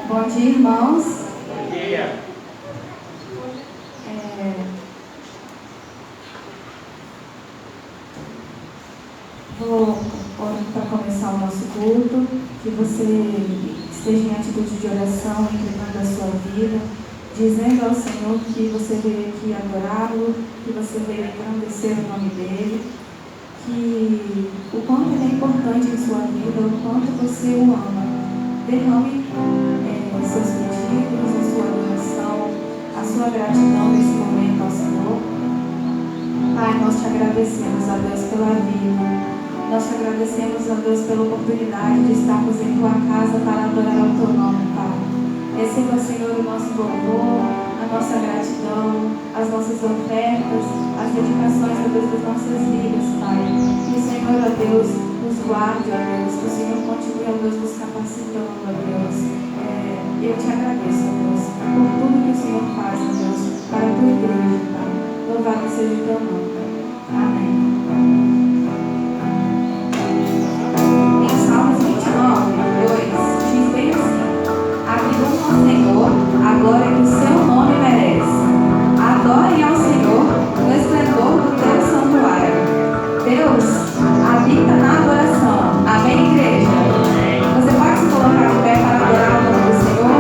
Bom dia, irmãos. Bom dia. Vou orar para começar o nosso culto, que você esteja em atitude de oração, entregando a sua vida, dizendo ao Senhor que você veio aqui adorá-lo, que você veio engrandecer o nome dele, que o quanto ele é importante em sua vida, o quanto você o ama. Derrame seus pedidos, a sua adoração, a sua gratidão nesse momento ao Senhor. Pai, nós te agradecemos, a Deus, pela vida. Nós te agradecemos, a Deus, pela oportunidade de estarmos em tua casa para adorar o teu nome, Pai. Receba, Senhor, o nosso louvor, a nossa gratidão, as nossas ofertas, as dedicações, a Deus, das nossas vidas, Pai. Que o Senhor, a Deus, nos guarde, a Deus, que o Senhor continue, a Deus, nos capacitando, a Deus. Eu te agradeço, a Deus, por tudo que o Senhor faz, a Deus, para a tua igreja, Pai. Louvado seja o teu nome, Pai. Amém. Em Salmos 29, 2, diz bem assim: atribuam ao Senhor a glória que o seu nome merece. Adorem ao Senhor no esplendor do teu santuário. Deus habita na adoração. Amém, igreja? Você pode se colocar de pé para adorar o nome do Senhor?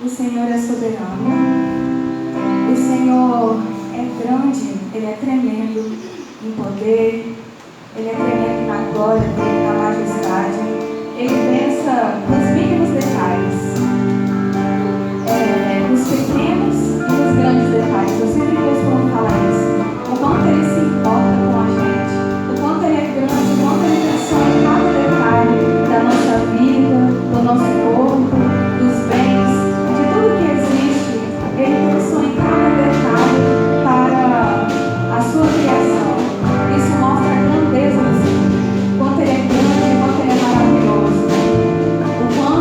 O Senhor é soberano, o Senhor é grande, Ele é tremendo em poder, Ele é tremendo na glória dEle, na majestade. Ele pensa nos mínimos detalhes, nos pequenos e nos grandes detalhes. Eu sempre vejo como falar isso, o quanto Ele se importa com a gente, o quanto Ele é grande, o quanto Ele pensou em cada detalhe da nossa vida, do nosso corpo, dos bens, tudo que existe. Ele pensou em cada detalhe para a sua criação. Isso mostra a grandeza do Senhor. Quanto Ele é grande, quanto Ele é maravilhoso. O quanto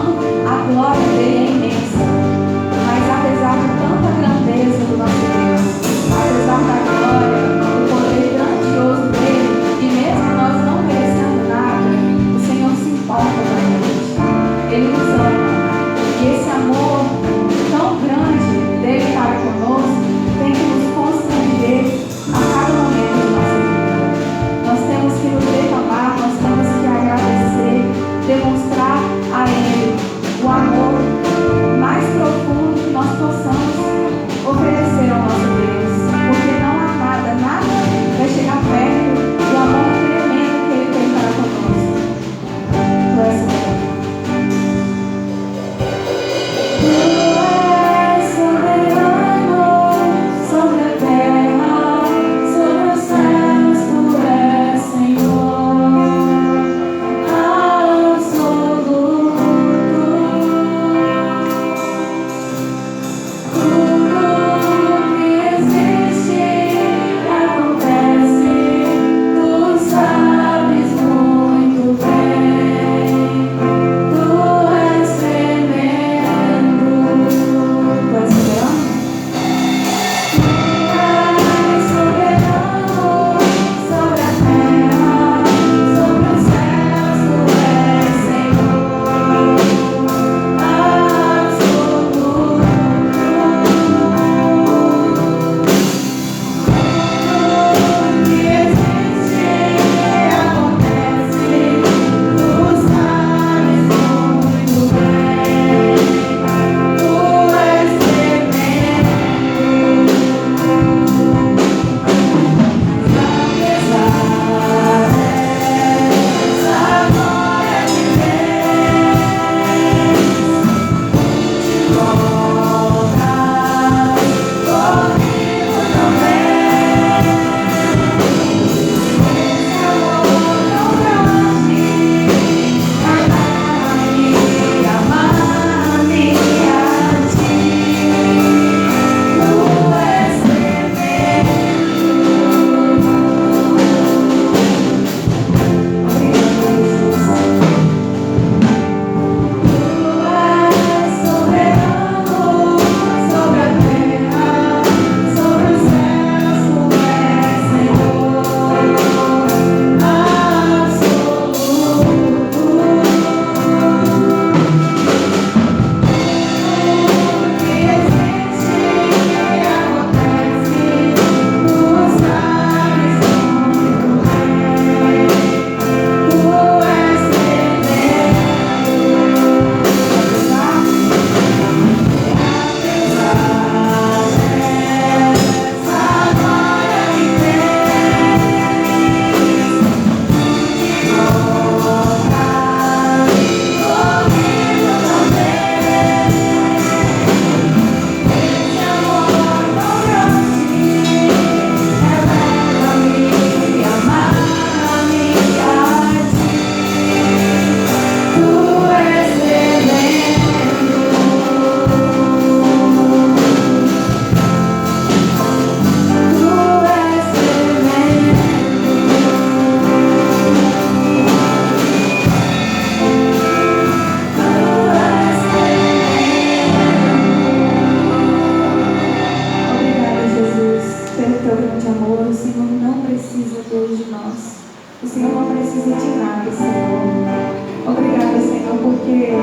cuide de nós. O Senhor não precisa de nada, Senhor. Obrigada, Senhor, porque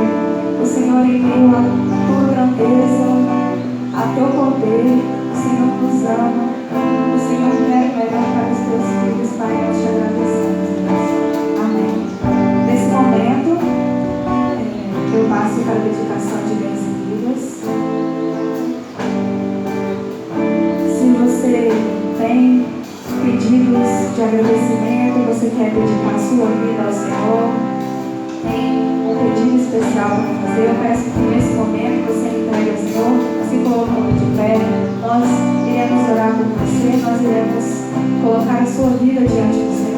o Senhor, em meio à tua grandeza, a teu poder, o Senhor nos ama. O Senhor quer o melhor para os teus filhos, Pai. Nós te agradecemos, Deus. Amém. Nesse momento, eu passo para a dedicação de bens e vidas. Se você tem pedidos de agradecimento, você quer dedicar a sua vida ao Senhor, tem um pedido especial para fazer, eu peço que nesse momento você entregue ao Senhor, se colocando de pé. Nós iremos orar por você, nós iremos colocar a sua vida diante do Senhor.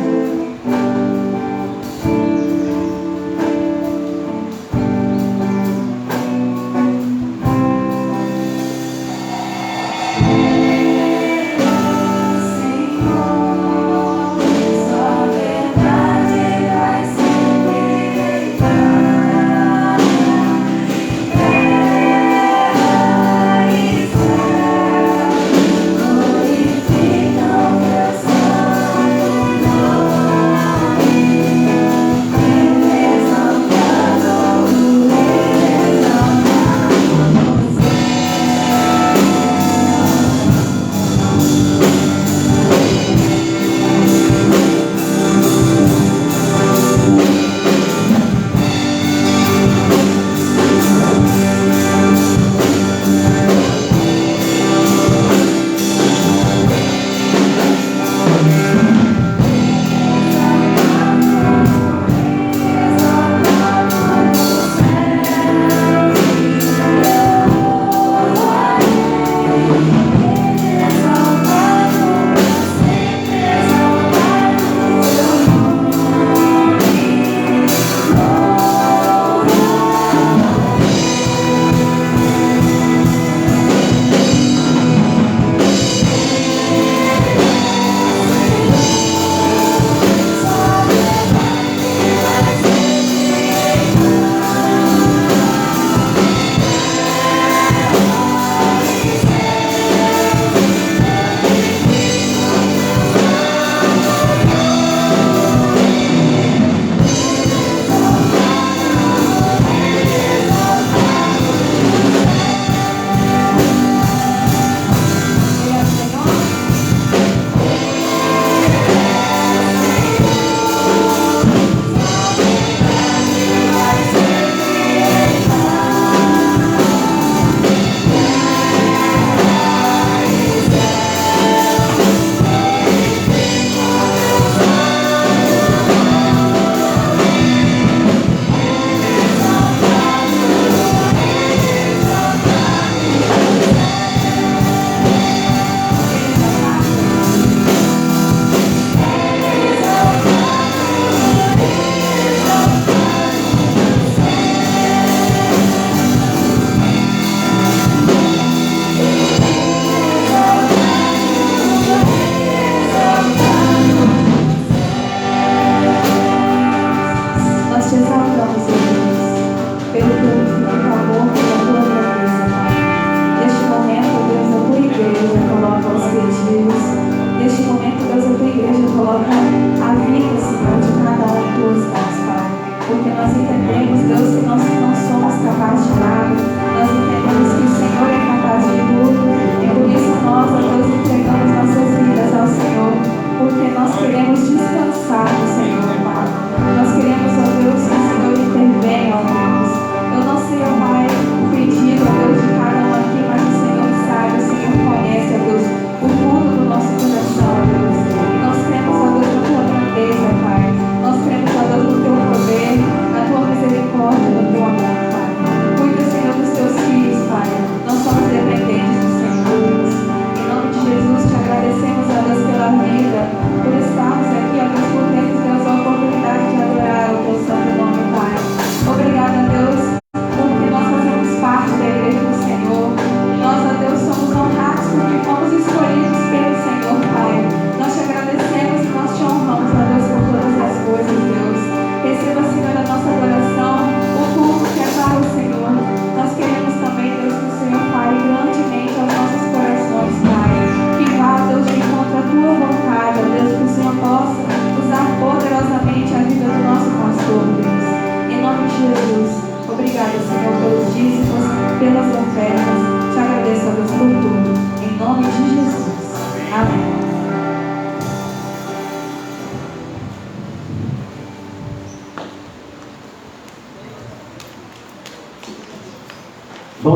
Deus, que o Senhor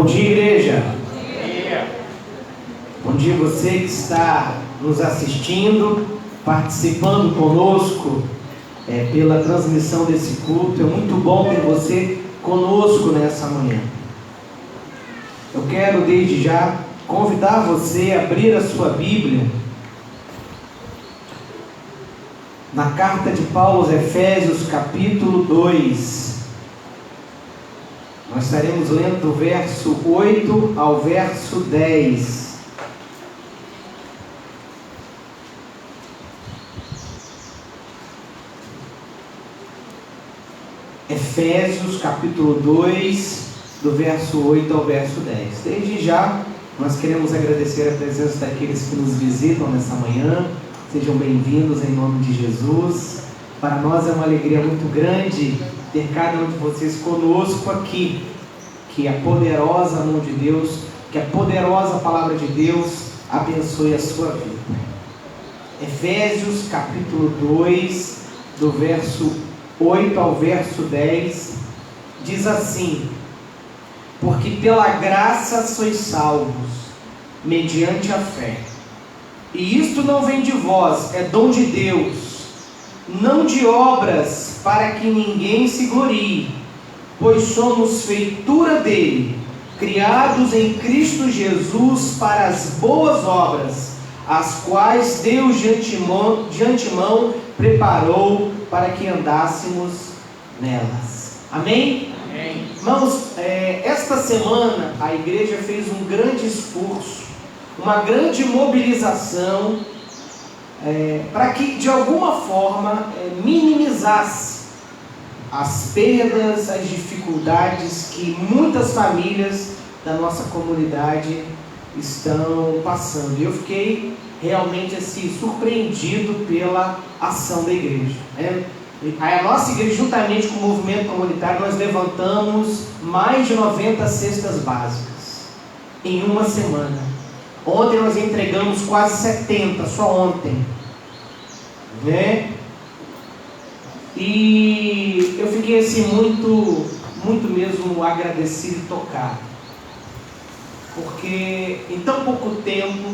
dia, igreja. Bom dia você que está nos assistindo, participando conosco pela transmissão desse culto. É muito bom ter você conosco nessa manhã. Eu quero desde já convidar você a abrir a sua Bíblia na carta de Paulo aos Efésios, capítulo 2. Nós estaremos lendo do verso 8 ao verso 10. Efésios, capítulo 2, do verso 8 ao verso 10. Desde já, nós queremos agradecer a presença daqueles que nos visitam nessa manhã. Sejam bem-vindos em nome de Jesus. Para nós é uma alegria muito grande ter cada um de vocês conosco aqui. Que a poderosa mão de Deus, que a poderosa palavra de Deus abençoe a sua vida. Efésios capítulo 2, do verso 8 ao verso 10, diz assim: porque pela graça sois salvos, mediante a fé. E isto não vem de vós, é dom de Deus, não de obras, para que ninguém se glorie, pois somos feitura dele, criados em Cristo Jesus para as boas obras, as quais Deus de antemão preparou para que andássemos nelas. Amém? Amém. Irmãos, esta semana a igreja fez um grande esforço, uma grande mobilização para que de alguma forma minimizasse as perdas, as dificuldades que muitas famílias da nossa comunidade estão passando. E eu fiquei realmente assim, surpreendido pela ação da igreja. A nossa igreja, juntamente com o movimento comunitário, nós levantamos mais de 90 cestas básicas em uma semana. Ontem nós entregamos quase 70, só ontem, E eu fiquei assim muito mesmo agradecido e tocado, porque em tão pouco tempo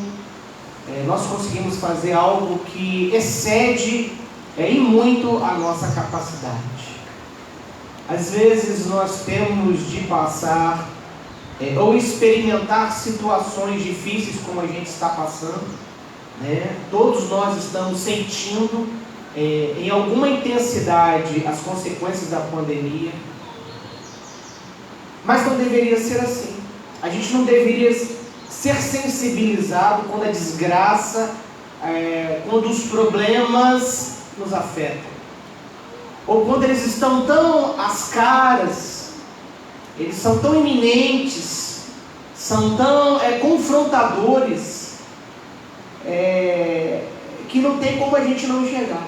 nós conseguimos fazer algo que excede em muito a nossa capacidade. Às vezes nós temos de passar ou experimentar situações difíceis como a gente está passando, Todos nós estamos sentindo em alguma intensidade as consequências da pandemia, mas não deveria ser assim. A gente não deveria ser sensibilizado quando a desgraça, quando os problemas nos afetam, ou quando eles estão tão às caras, eles são tão iminentes, são tão confrontadores, que não tem como a gente não enxergar.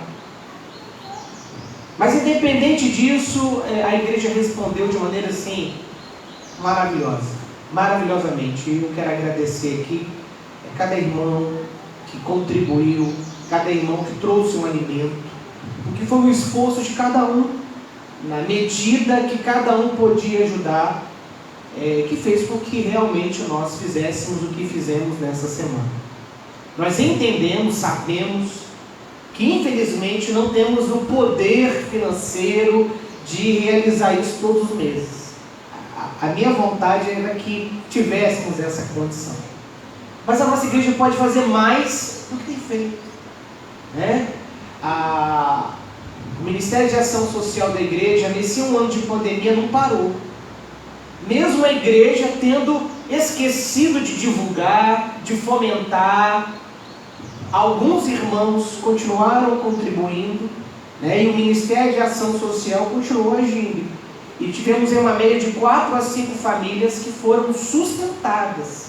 Mas independente disso, a igreja respondeu de maneira assim maravilhosamente. E eu quero agradecer aqui cada irmão que contribuiu, cada irmão que trouxe um alimento, porque foi um esforço de cada um, na medida que cada um podia ajudar, que fez com que realmente nós fizéssemos o que fizemos nessa semana. Nós entendemos, sabemos que infelizmente não temos o poder financeiro de realizar isso todos os meses. A minha vontade era que tivéssemos essa condição. Mas a nossa igreja pode fazer mais do que tem feito, O Ministério de Ação Social da igreja, nesse 1 ano de pandemia, não parou. Mesmo a igreja tendo esquecido de divulgar, de fomentar, alguns irmãos continuaram contribuindo, e o Ministério de Ação Social continuou agindo. E tivemos uma média de 4 a 5 famílias que foram sustentadas.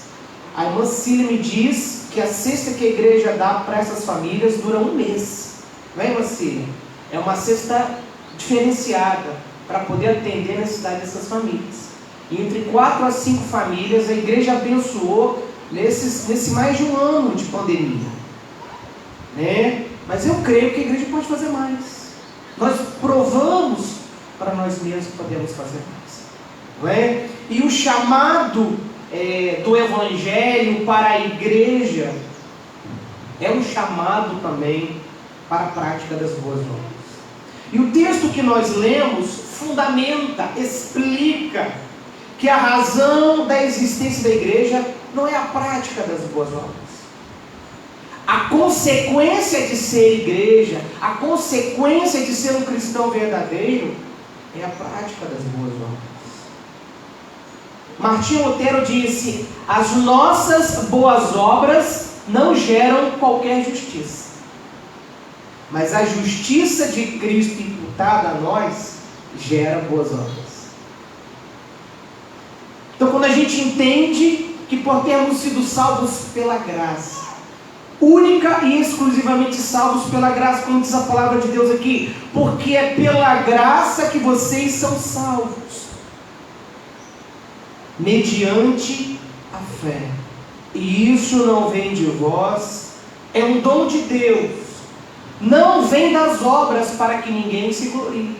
A irmã Cília me diz que a cesta que a igreja dá para essas famílias dura 1 mês. Não é, irmã Cília? É uma cesta diferenciada para poder atender a necessidade dessas famílias. E entre 4 a 5 famílias a igreja abençoou nesse mais de 1 ano de pandemia. Mas eu creio que a igreja pode fazer mais. Nós provamos para nós mesmos que podemos fazer mais, E o chamado do Evangelho para a igreja é um chamado também para a prática das boas obras. E o texto que nós lemos fundamenta, explica que a razão da existência da igreja não é a prática das boas obras. A consequência de ser igreja, a consequência de ser um cristão verdadeiro, é a prática das boas obras. Martinho Lutero disse: as nossas boas obras não geram qualquer justiça, mas a justiça de Cristo imputada a nós gera boas obras. Então, quando a gente entende que por termos sido salvos pela graça, única e exclusivamente salvos pela graça, como diz a palavra de Deus aqui, porque é pela graça que vocês são salvos, mediante a fé. E isso não vem de vós, é um dom de Deus, não vem das obras para que ninguém se glorie.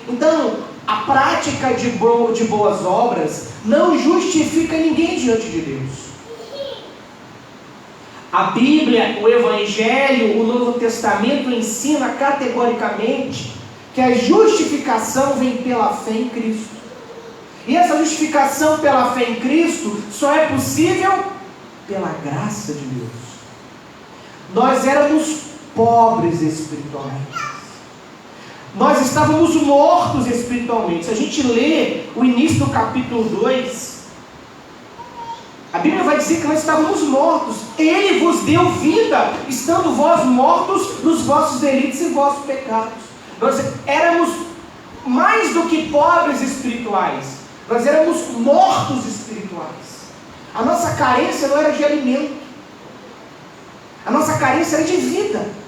Então, a prática de boas obras não justifica ninguém diante de Deus. A Bíblia, o Evangelho, o Novo Testamento ensina categoricamente que a justificação vem pela fé em Cristo. E essa justificação pela fé em Cristo só é possível pela graça de Deus. Nós éramos pobres espiritualmente. Nós estávamos mortos espiritualmente. Se a gente lê o início do capítulo 2, a Bíblia vai dizer que nós estávamos mortos. Ele vos deu vida, estando vós mortos nos vossos delitos e vossos pecados. Nós éramos mais do que pobres espirituais. Nós éramos mortos espirituais. A nossa carência não era de alimento. A nossa carência era de vida.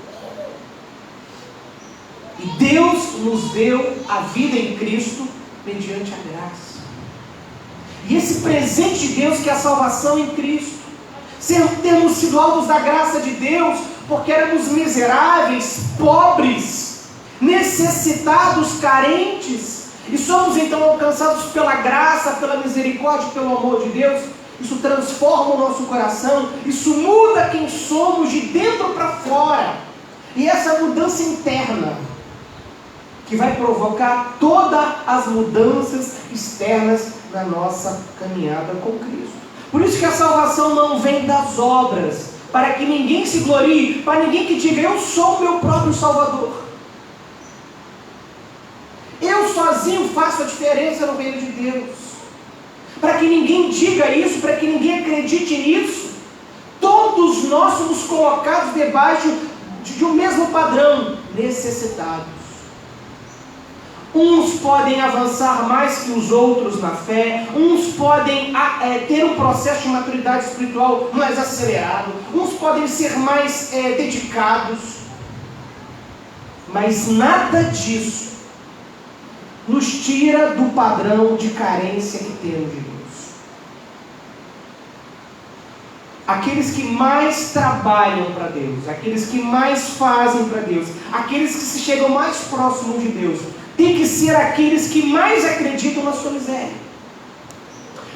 E Deus nos deu a vida em Cristo mediante a graça. E esse presente de Deus que é a salvação em Cristo, termos sido alvos da graça de Deus, porque éramos miseráveis, pobres, necessitados, carentes, e somos então alcançados pela graça, pela misericórdia, pelo amor de Deus. Isso transforma o nosso coração, isso muda quem somos de dentro para fora. E essa mudança interna que vai provocar todas as mudanças externas na nossa caminhada com Cristo. Por isso que a salvação não vem das obras, para que ninguém se glorie, para ninguém que diga: eu sou o meu próprio Salvador, eu sozinho faço a diferença no reino de Deus. Para que ninguém diga isso, para que ninguém acredite nisso, todos nós somos colocados debaixo de um mesmo padrão: necessitados. Uns podem avançar mais que os outros na fé, uns podem ter um processo de maturidade espiritual mais acelerado, uns podem ser mais dedicados, mas nada disso nos tira do padrão de carência que temos de Deus. Aqueles que mais trabalham para Deus, aqueles que mais fazem para Deus, aqueles que se chegam mais próximos de Deus, tem que ser aqueles que mais acreditam na sua miséria.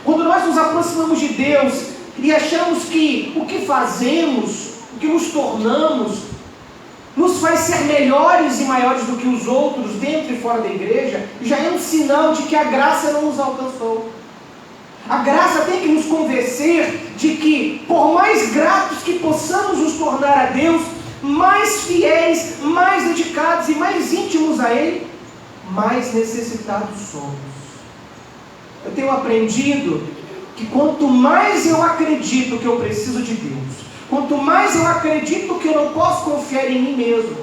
Quando nós nos aproximamos de Deus e achamos que o que fazemos, o que nos tornamos, nos faz ser melhores e maiores do que os outros dentro e fora da igreja, já é um sinal de que a graça não nos alcançou. A graça tem que nos convencer de que, por mais gratos que possamos nos tornar a Deus, mais fiéis, mais dedicados e mais íntimos a Ele, mais necessitados somos. Eu tenho aprendido que quanto mais eu acredito que eu preciso de Deus, quanto mais eu acredito que eu não posso confiar em mim mesmo,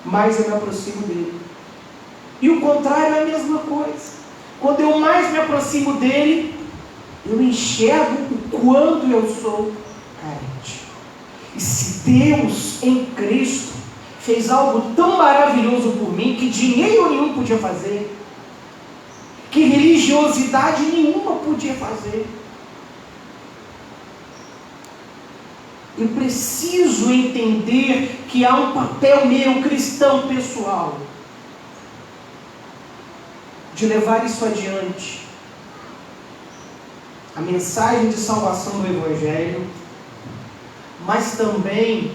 mais eu me aproximo dele. E o contrário é a mesma coisa. Quando eu mais me aproximo dele, eu enxergo o quanto eu sou carente. E se Deus em Cristo fez algo tão maravilhoso por mim, que dinheiro nenhum podia fazer, que religiosidade nenhuma podia fazer, eu preciso entender que há um papel meu cristão pessoal de levar isso adiante, a mensagem de salvação do Evangelho, mas também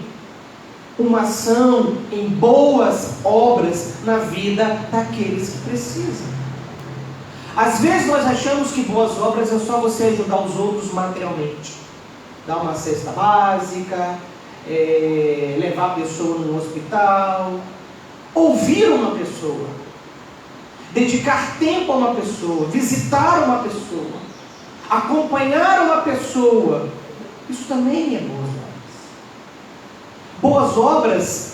uma ação em boas obras na vida daqueles que precisam. Às vezes nós achamos que boas obras é só você ajudar os outros materialmente. Dar uma cesta básica, levar a pessoa no hospital, ouvir uma pessoa, dedicar tempo a uma pessoa, visitar uma pessoa, acompanhar uma pessoa. Isso também é boas obras. Boas obras,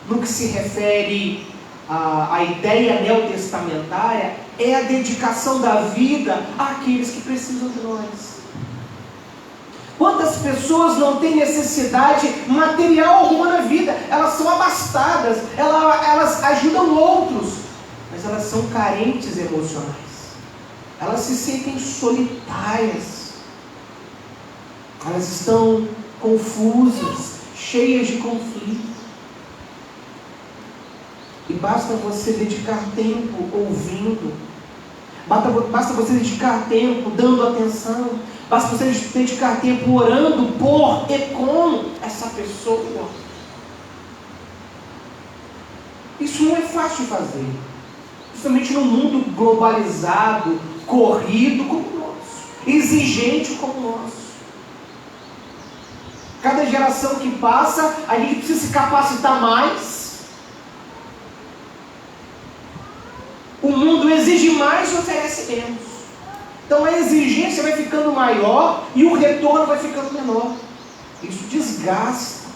no que se refere à ideia neotestamentária, é a dedicação da vida àqueles que precisam de nós. Quantas pessoas não têm necessidade material alguma na vida? Elas são abastadas, elas ajudam outros, mas elas são carentes emocionais. Elas se sentem solitárias. Elas estão confusas, cheias de conflito. E basta você dedicar tempo ouvindo, basta você dedicar tempo dando atenção, basta você dedicar tempo orando por e com essa pessoa. Isso não é fácil de fazer, principalmente num mundo globalizado, corrido como o nosso, exigente como o nosso. Cada geração que passa, a gente precisa se capacitar mais. O mundo exige mais e oferece menos. Então a exigência vai ficando maior e o retorno vai ficando menor. Isso desgasta.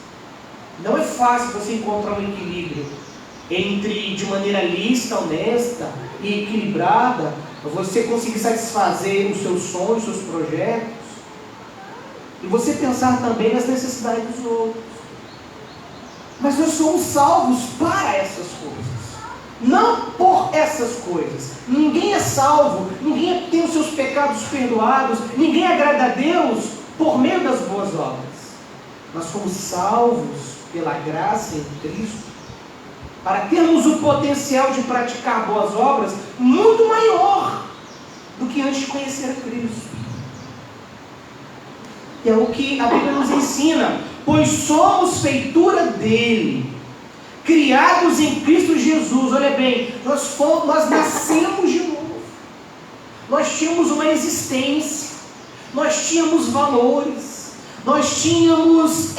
Não é fácil você encontrar um equilíbrio entre, de maneira lícita, honesta e equilibrada, você conseguir satisfazer os seus sonhos, os seus projetos, e você pensar também nas necessidades dos outros. Mas nós somos salvos para essas coisas, não por essas coisas. Ninguém é salvo, ninguém tem os seus pecados perdoados, ninguém agrada a Deus por meio das boas obras. Nós fomos salvos pela graça em Cristo, para termos o potencial de praticar boas obras muito maior do que antes de conhecer a Cristo. Que é o que a Bíblia nos ensina: pois somos feitura dele, criados em Cristo Jesus. Olha bem, nós nascemos de novo. Nós tínhamos uma existência, nós tínhamos valores, nós tínhamos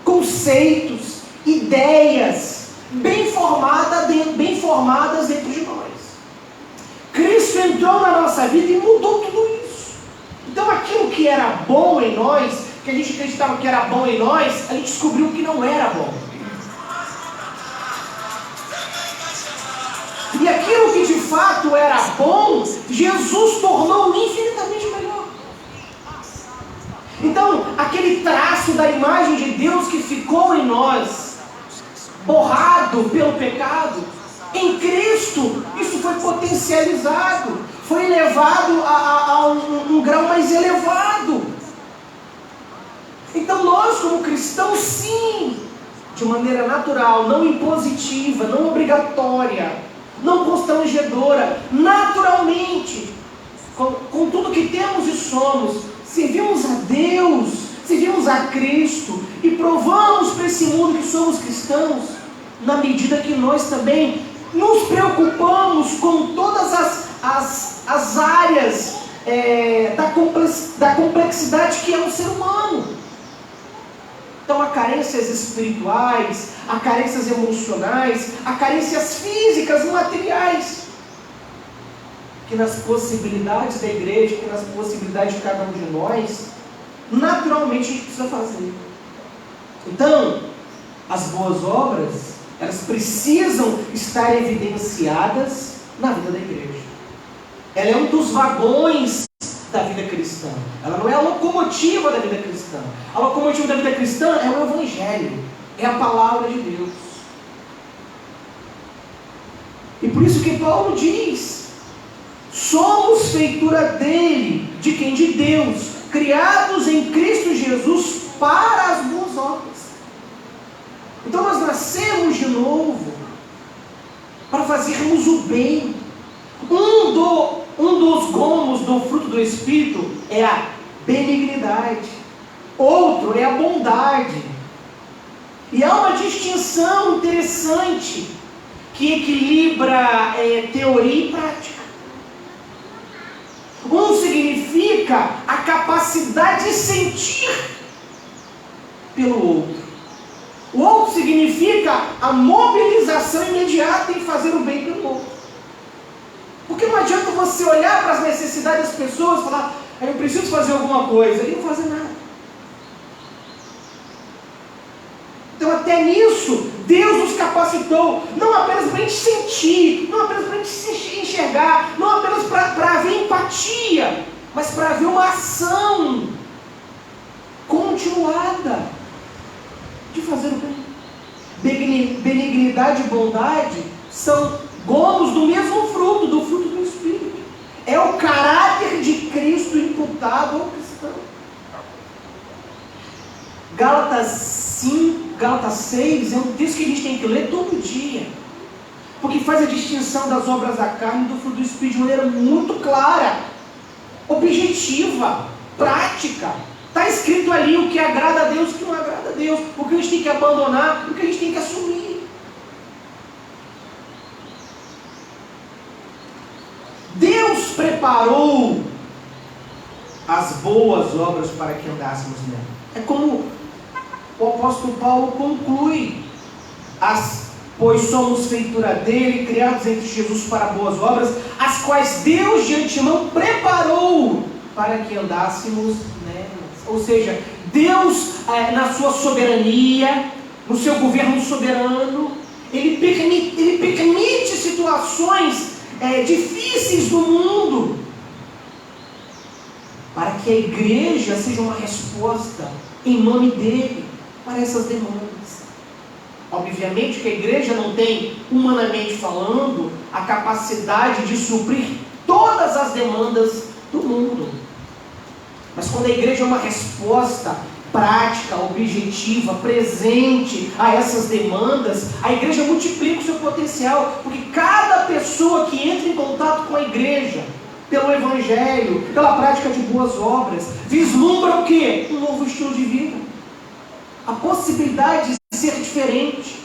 conceitos, ideias bem formadas dentro de nós. Cristo entrou na nossa vida e mudou tudo isso. Então aquilo que era bom em nós, que a gente acreditava que era bom em nós, a gente descobriu que não era bom. E aquilo que de fato era bom, Jesus tornou infinitamente melhor. Então, aquele traço da imagem de Deus que ficou em nós, borrado pelo pecado, em Cristo, isso foi potencializado, foi elevado a um grau mais elevado. Então nós, como cristãos, sim, de maneira natural, não impositiva, não obrigatória, não constrangedora, naturalmente, com tudo que temos e somos, servimos a Deus, servimos a Cristo e provamos para esse mundo que somos cristãos, na medida que nós também nos preocupamos com todas as áreas da complexidade que é um ser humano. Então há carências espirituais, há carências emocionais, há carências físicas, materiais, que nas possibilidades da igreja, que nas possibilidades de cada um de nós, naturalmente a gente precisa fazer. Então, as boas obras, elas precisam estar evidenciadas na vida da igreja. Ela é um dos vagões da vida cristã. Ela não é a locomotiva da vida cristã. A locomotiva da vida cristã é o Evangelho, é a palavra de Deus. E por isso que Paulo diz: somos feitura dele, de quem? De Deus, criados em Cristo Jesus para as boas obras. Então nós nascemos de Um dos gomos do fruto do Espírito é a benignidade. Outro é a bondade. E há uma distinção interessante que equilibra teoria e prática. Um significa a capacidade de sentir pelo outro. O outro significa a mobilização imediata em fazer o bem pelo outro. Porque não adianta você olhar para as necessidades das pessoas e falar, eu preciso fazer alguma coisa, e não fazer nada. Então até nisso, Deus nos capacitou, não apenas para a gente sentir, não apenas para a gente enxergar, não apenas para haver empatia, mas para haver uma ação continuada de fazer o bem. Benignidade e bondade são gomos do mesmo fruto, do fruto do Espírito. É o caráter de Cristo imputado ao cristão. Gálatas 6 é um texto que a gente tem que ler todo dia, porque faz a distinção das obras da carne e do fruto do Espírito de maneira muito clara, objetiva, prática. Está escrito ali o que agrada a Deus e o que não agrada a Deus, o que a gente tem que abandonar e o que a gente tem que assumir. Deus preparou as boas obras para que andássemos nela. É como o apóstolo Paulo conclui: pois somos feitura dele, criados entre Jesus para boas obras, as quais Deus de antemão preparou para que andássemos nelas. Ou seja, Deus, na sua soberania, no seu governo soberano, Ele permite situações difíceis do mundo, para que a igreja seja uma resposta em nome dele para essas demandas. Obviamente que a igreja não tem, humanamente falando, a capacidade de suprir todas as demandas do mundo. Mas quando a igreja é uma resposta prática, objetiva, presente a essas demandas, a igreja multiplica o seu potencial, porque cada pessoa que entra em contato com a igreja, pelo evangelho, pela prática de boas obras, vislumbra o quê? Um novo estilo de vida, a possibilidade de ser diferente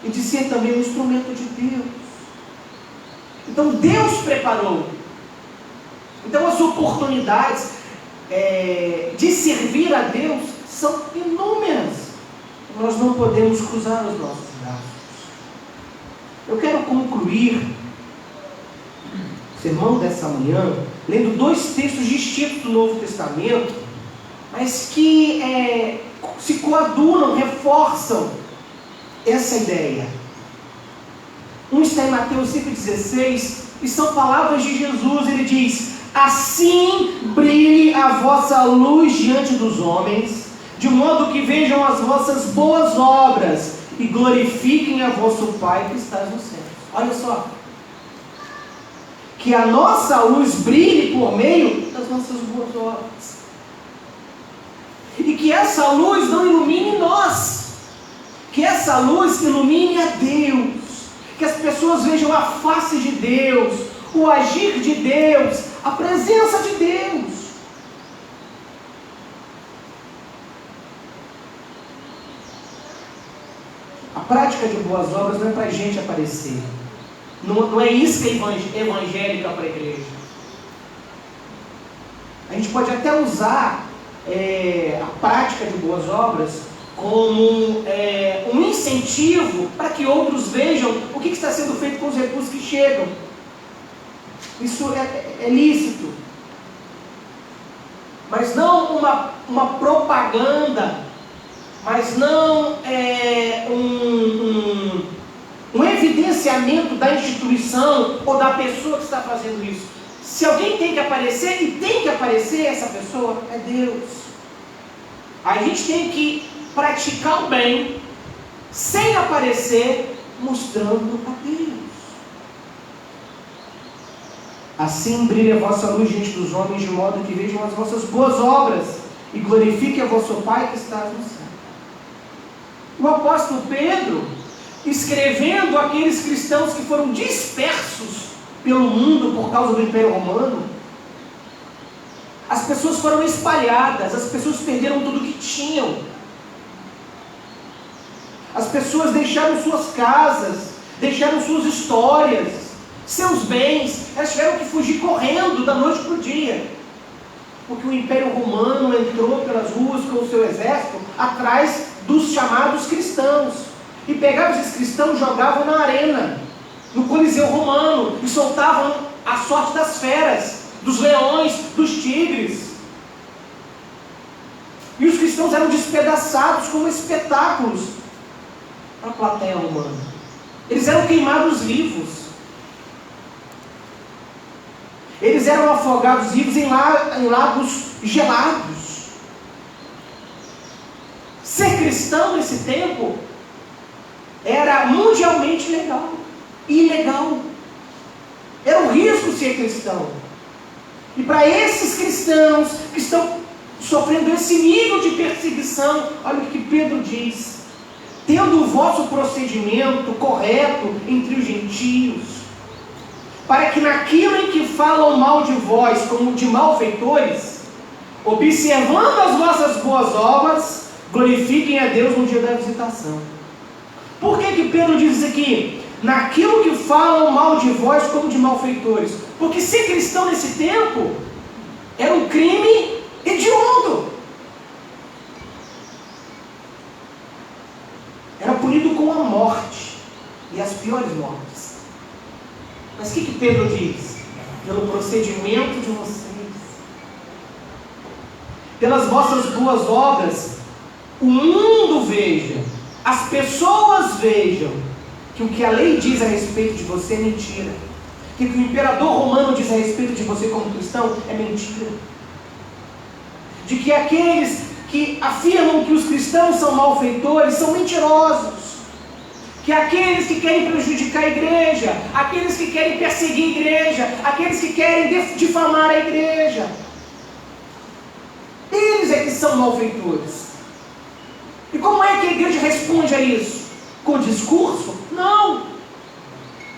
e de ser também um instrumento de Deus. Então Deus preparou. Então as oportunidades de servir a Deus são inúmeras. Nós não podemos cruzar os nossos braços. Eu quero concluir o sermão dessa manhã lendo 2 textos distintos do Novo Testamento, mas que se coadunam, reforçam essa ideia. Um está em Mateus 5,16 e são palavras de Jesus. Ele diz: assim brilhe a vossa luz diante dos homens, de modo que vejam as vossas boas obras e glorifiquem a vosso Pai que está nos céus. Olha só, que a nossa luz brilhe por meio das nossas boas obras, e que essa luz não ilumine nós, que essa luz ilumine a Deus, que as pessoas vejam a face de Deus, o agir de Deus, a presença de Deus. A prática de boas obras não é para a gente aparecer, não é isca evangélica para a igreja. A gente pode até usar a prática de boas obras como um incentivo para que outros vejam o que está sendo feito com os recursos que chegam. Isso é lícito, mas não uma propaganda, mas não um evidenciamento da instituição ou da pessoa que está fazendo isso. Se alguém tem que aparecer, e tem que aparecer, essa pessoa é Deus. A gente tem que praticar o bem sem aparecer, mostrando a Deus. Assim brilhe a vossa luz diante dos homens, de modo que vejam as vossas boas obras e glorifiquem a vosso Pai que está no céu. O apóstolo Pedro, escrevendo àqueles cristãos que foram dispersos pelo mundo por causa do Império Romano, as pessoas foram espalhadas, as pessoas perderam tudo que tinham. As pessoas deixaram suas casas, deixaram suas histórias, seus bens, elas tiveram que fugir correndo da noite para o dia. Porque o Império Romano entrou pelas ruas com o seu exército atrás dos chamados cristãos. E pegavam esses cristãos, jogavam na arena, no Coliseu Romano, e soltavam a sorte das feras, dos leões, dos tigres. E os cristãos eram despedaçados como espetáculos para a plateia romana. Eles eram queimados vivos. Eles eram afogados vivos em lagos gelados. Ser cristão nesse tempo era mundialmente ilegal. Era um risco ser cristão. E para esses cristãos que estão sofrendo esse nível de perseguição, olha o que Pedro diz: tendo o vosso procedimento correto entre os gentios, para que naquilo em que falam mal de vós como de malfeitores, observando as vossas boas obras, glorifiquem a Deus no dia da visitação. Por que Pedro diz isso aqui? Naquilo que falam mal de vós como de malfeitores. Porque ser cristão nesse tempo era um crime hediondo. Era punido com a morte, e as piores mortes. Mas o que Pedro diz? Pelo procedimento de vocês, pelas vossas boas obras, o mundo veja, as pessoas vejam, que o que a lei diz a respeito de você é mentira. Que o que o imperador romano diz a respeito de você como cristão é mentira. De que aqueles que afirmam que os cristãos são malfeitores são mentirosos. Que aqueles que querem prejudicar a igreja, aqueles que querem perseguir a igreja, aqueles que querem difamar a igreja, eles é que são malfeitores. E como é que a igreja responde a isso? Com discurso? Não.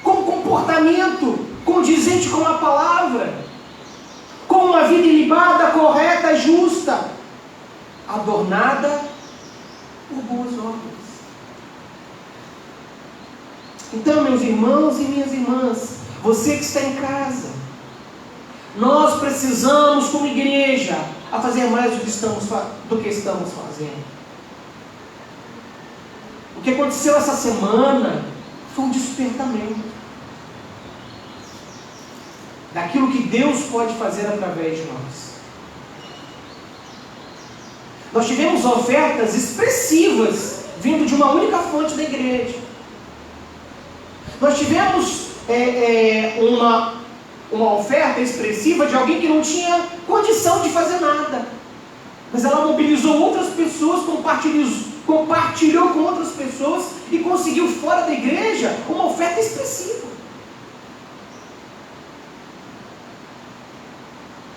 Com comportamento condizente com a palavra, com uma vida ilibada, correta, justa, adornada por boas obras. Então, meus irmãos e minhas irmãs, você que está em casa, nós precisamos, como igreja, a fazer mais do que estamos fazendo. O que aconteceu essa semana foi um despertamento daquilo que Deus pode fazer através de nós. Nós tivemos ofertas expressivas vindo de uma única fonte da igreja. Nós tivemos uma oferta expressiva de alguém que não tinha condição de fazer nada, mas ela mobilizou outras pessoas, compartilhou com outras pessoas e conseguiu fora da igreja uma oferta expressiva.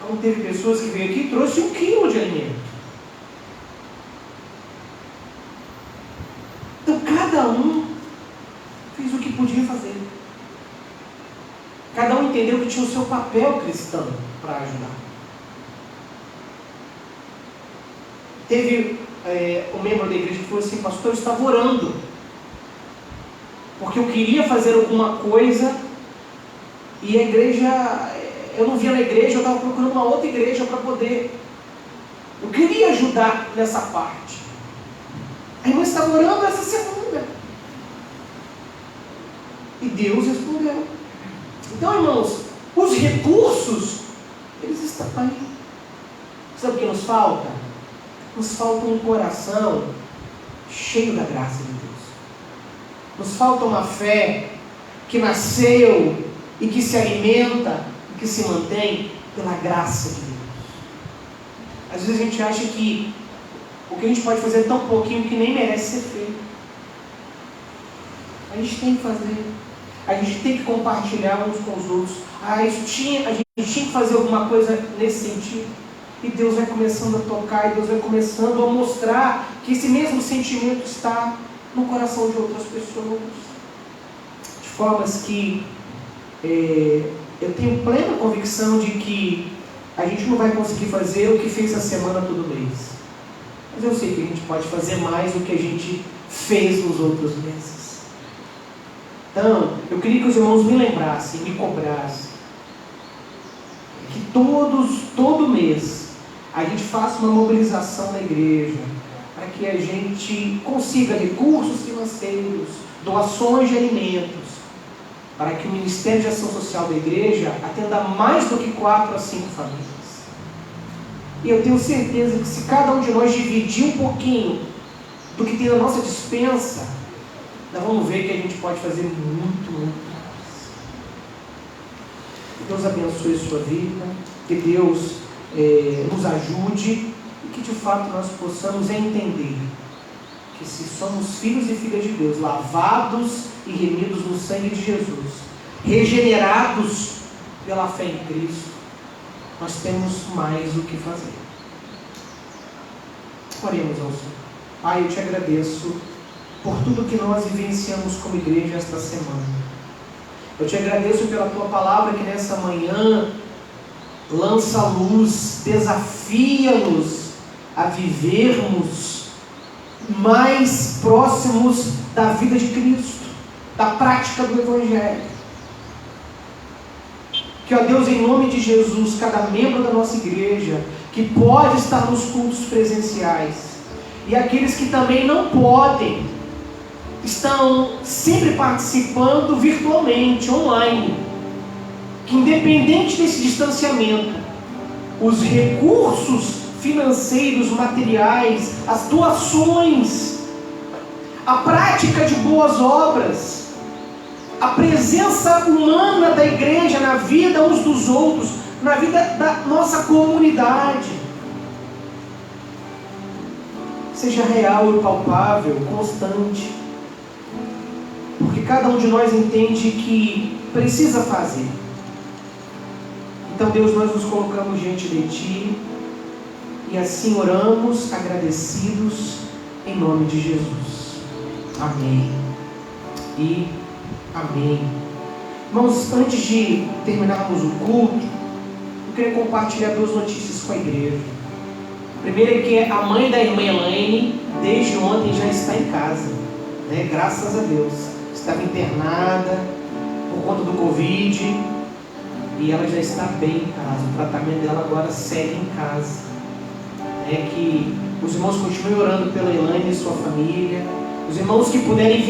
Então teve pessoas que veio aqui e trouxe 1 quilo de alimento. Então cada um fez o que podia fazer. Cada um entendeu que tinha o seu papel cristão para ajudar. Teve um membro da igreja que falou assim: pastor, eu estava orando, porque eu queria fazer alguma coisa e a igreja, eu não via na igreja, eu estava procurando uma outra igreja para poder. Eu queria ajudar nessa parte. A irmã estava orando essa semana e Deus respondeu. Então, irmãos, os recursos, eles estão aí. Sabe o que nos falta? Nos falta um coração cheio da graça de Deus. Nos falta uma fé que nasceu e que se alimenta e que se mantém pela graça de Deus. Às vezes a gente acha que o que a gente pode fazer é tão pouquinho que nem merece ser feito. A gente tem que fazer. A gente tem que compartilhar uns com os outros. A gente tinha que fazer alguma coisa nesse sentido. E Deus vai começando a tocar, e Deus vai começando a mostrar que esse mesmo sentimento está no coração de outras pessoas. De formas que eu tenho plena convicção de que a gente não vai conseguir fazer o que fez a semana todo mês. Mas eu sei que a gente pode fazer mais do que a gente fez nos outros meses. Então, eu queria que os irmãos me lembrassem, me cobrassem, que todo mês, a gente faça uma mobilização na igreja, para que a gente consiga recursos financeiros, doações de alimentos, para que o Ministério de Ação Social da igreja atenda mais do que 4 a 5 famílias. E eu tenho certeza que se cada um de nós dividir um pouquinho do que tem na nossa despensa, nós vamos ver que a gente pode fazer muito, muito mais. Deus abençoe a sua vida, que Deus nos ajude e que de fato nós possamos entender que se somos filhos e filhas de Deus, lavados e remidos no sangue de Jesus, regenerados pela fé em Cristo, nós temos mais o que fazer. Oremos ao Senhor. Pai, eu te agradeço por tudo que nós vivenciamos como igreja esta semana. Eu te agradeço pela tua palavra que nessa manhã lança luz, desafia-nos a vivermos mais próximos da vida de Cristo, da prática do Evangelho. Que, ó Deus, em nome de Jesus, cada membro da nossa igreja que pode estar nos cultos presenciais e aqueles que também não podem, estão sempre participando virtualmente, online, que independente desse distanciamento, os recursos financeiros, materiais, as doações, a prática de boas obras, a presença humana da igreja na vida uns dos outros, na vida da nossa comunidade, seja real e palpável, constante, porque cada um de nós entende que precisa fazer. Então, Deus, nós nos colocamos diante de Ti e assim oramos, agradecidos, em nome de Jesus. Amém e amém. Irmãos, antes de terminarmos o culto, eu queria compartilhar 2 notícias com a igreja. A primeira é que a mãe da irmã Elaine, desde ontem, já está em casa, né? Graças a Deus. Estava internada por conta do Covid e ela já está bem em casa. O tratamento dela agora segue em casa. Que os irmãos continuem orando pela Elaine e sua família. Os irmãos que puderem,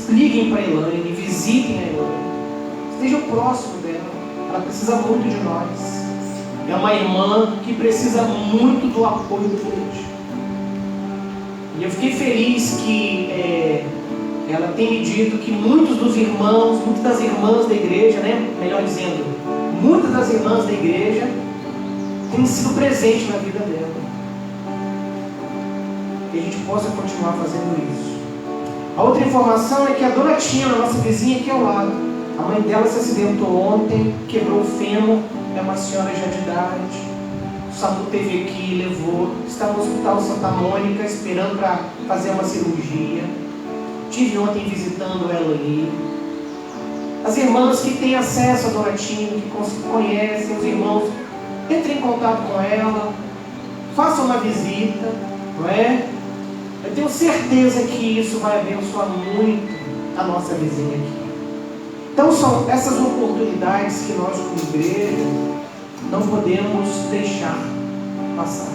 liguem para a Elaine, visitem a Elaine, estejam próximos dela. Ela precisa muito de nós. É uma irmã que precisa muito do apoio da igreja. E eu fiquei feliz que ela tem me dito que muitos dos irmãos, muitas das irmãs da igreja, melhor dizendo, muitas das irmãs da igreja têm sido presentes na vida dela. Que a gente possa continuar fazendo isso. A outra informação é que a dona Tina, nossa vizinha aqui ao lado, a mãe dela se acidentou ontem, quebrou o fêmur, é uma senhora já de idade. O SAMU teve aqui, levou, está no Hospital Santa Mônica esperando para fazer uma cirurgia. Estive ontem visitando ela ali. As irmãs que têm acesso à dona Tina, que conhecem os irmãos, entrem em contato com ela, façam uma visita, não é? Eu tenho certeza que isso vai abençoar muito a nossa vizinha aqui. Então são essas oportunidades que nós como igreja não podemos deixar passar.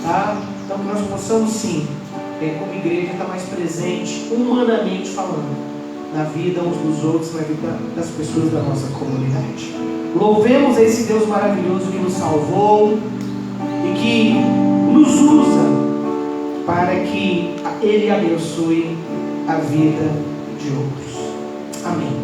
Tá? Então que nós possamos sim, como igreja, estar mais presente, humanamente falando, na vida uns dos outros, na vida das pessoas da nossa comunidade. Louvemos esse Deus maravilhoso que nos salvou e que nos usa para que Ele abençoe a vida de outros. Amém.